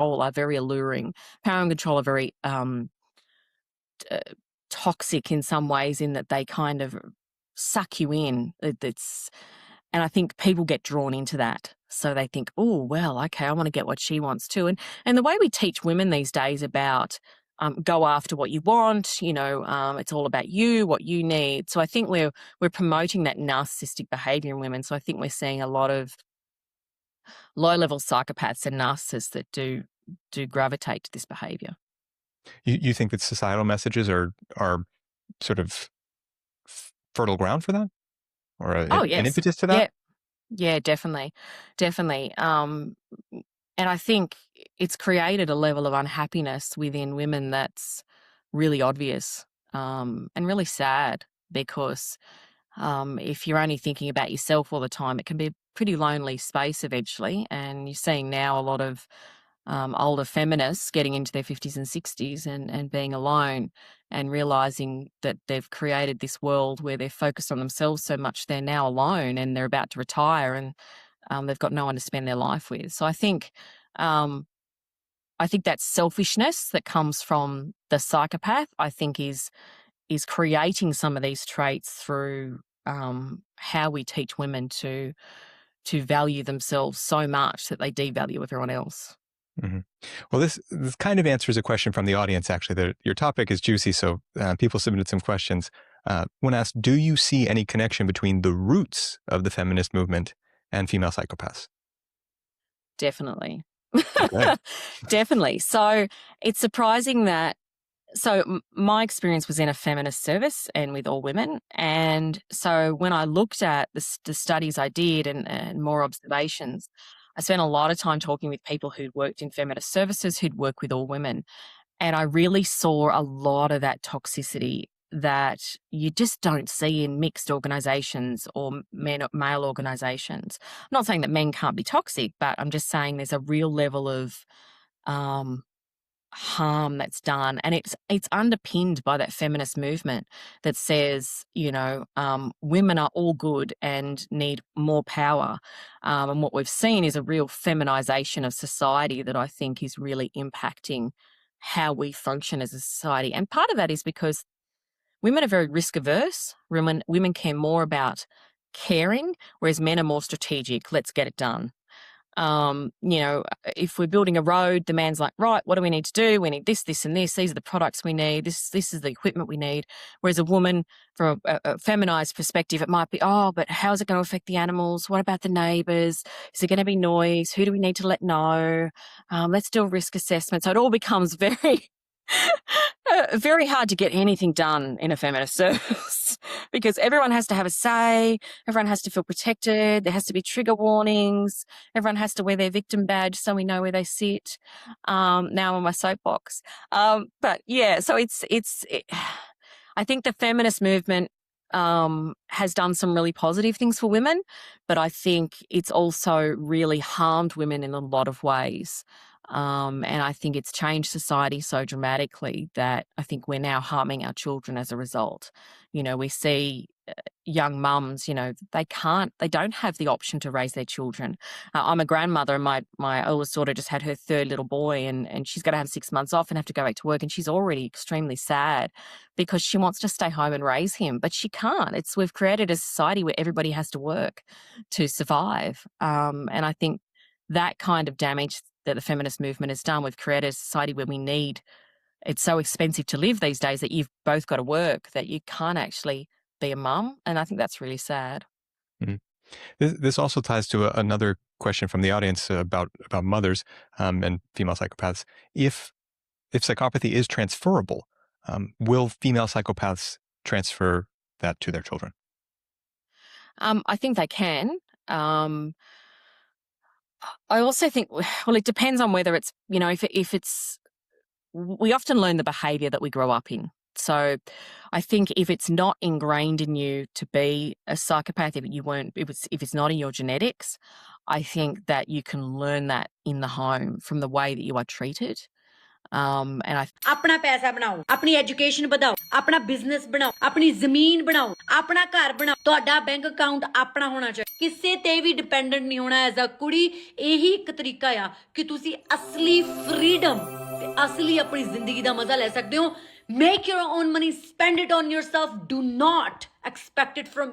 are very alluring. Power and control are very toxic in some ways, in that they kind of suck you in. And I think people get drawn into that. So they think, oh, well, okay, I want to get what she wants too. And the way we teach women these days about go after what you want, it's all about you, what you need. So I think we're promoting that narcissistic behavior in women. So I think we're seeing a lot of low-level psychopaths and narcissists that do gravitate to this behavior. You think that societal messages are sort of fertile ground for that, or Oh, an yes. impetus to that? Yeah. Yeah, definitely. Definitely. And I think it's created a level of unhappiness within women that's really obvious, and really sad, because if you're only thinking about yourself all the time, it can be a pretty lonely space eventually. And you're seeing now a lot of older feminists getting into their 50s and 60s and being alone, and realizing that they've created this world where they're focused on themselves so much they're now alone, and they're about to retire, and they've got no one to spend their life with. So um, I think that selfishness that comes from the psychopath, I think is creating some of these traits through how we teach women to value themselves so much that they devalue everyone else. Hmm. Well, this kind of answers a question from the audience, actually. Your topic is juicy, so people submitted some questions. When asked, do you see any connection between the roots of the feminist movement and female psychopaths? Definitely. Okay. Definitely. So it's surprising that my experience was in a feminist service and with all women. And so when I looked at the studies I did and more observations, I spent a lot of time talking with people who'd worked in feminist services, who'd worked with all women. And I really saw a lot of that toxicity that you just don't see in mixed organizations or male organizations. I'm not saying that men can't be toxic, but I'm just saying there's a real level of um, harm that's done, and it's underpinned by that feminist movement that says, women are all good and need more power. And what we've seen is a real feminization of society that I think is really impacting how we function as a society. And part of that is because women are very risk averse. Women care more about caring, whereas men are more strategic. Let's get it done. If we're building a road, the man's like, right, what do we need to do? We need this, this, and this. These are the products we need. This is the equipment we need. Whereas a woman, from a feminized perspective, it might be, oh, but how's it going to affect the animals? What about the neighbors? Is there going to be noise? Who do we need to let know? Let's do a risk assessment. So it all becomes very very hard to get anything done in a feminist service because everyone has to have a say, everyone has to feel protected, there has to be trigger warnings, everyone has to wear their victim badge so we know where they sit. Now I'm on my soapbox. But yeah, so I think the feminist movement has done some really positive things for women, but I think it's also really harmed women in a lot of ways. And I think it's changed society so dramatically that I think we're now harming our children as a result. We see young mums, they don't have the option to raise their children. I'm a grandmother, and my oldest daughter just had her third little boy, and she's going to have 6 months off and have to go back to work, and she's already extremely sad because she wants to stay home and raise him, but she can't. We've created a society where everybody has to work to survive. And I think that kind of damage that the feminist movement has done, we've created a society where it's so expensive to live these days that you've both got to work, that you can't actually be a mum. And I think that's really sad. Mhm. This also ties to another question from the audience about mothers and female psychopaths. If psychopathy is transferable, will female psychopaths transfer that to their children? I think they can. I also think, well, it depends on whether it's, if it's, we often learn the behavior that we grow up in. So I think if it's not ingrained in you to be a psychopath, if it's not in your genetics, I think that you can learn that in the home from the way that you are treated. And I अपना पैसा बनाओ, अपनी education बढ़ाओ, अपना business बनाओ, अपनी जमीन बनाओ, अपना घर बनाओ, ਤੁਹਾਡਾ ਬੈਂਕ ਅਕਾਊਂਟ ਆਪਣਾ ਹੋਣਾ ਚਾਹੀਦਾ, ਕਿਸੇ ਤੇ ਵੀ ਡਿਪੈਂਡੈਂਟ ਨਹੀਂ ਹੋਣਾ ਐਜ਼ ਅ ਕੁੜੀ। ਇਹੀ ਇੱਕ ਤਰੀਕਾ ਆ ਕਿ ਤੁਸੀਂ ਅਸਲੀ ਫਰੀडम ਤੇ ਅਸਲੀ ਆਪਣੀ ਜ਼ਿੰਦਗੀ ਦਾ ਮਜ਼ਾ ਲੈ ਸਕਦੇ ਹੋ। Make your own money, spend it on yourself, do not expect it from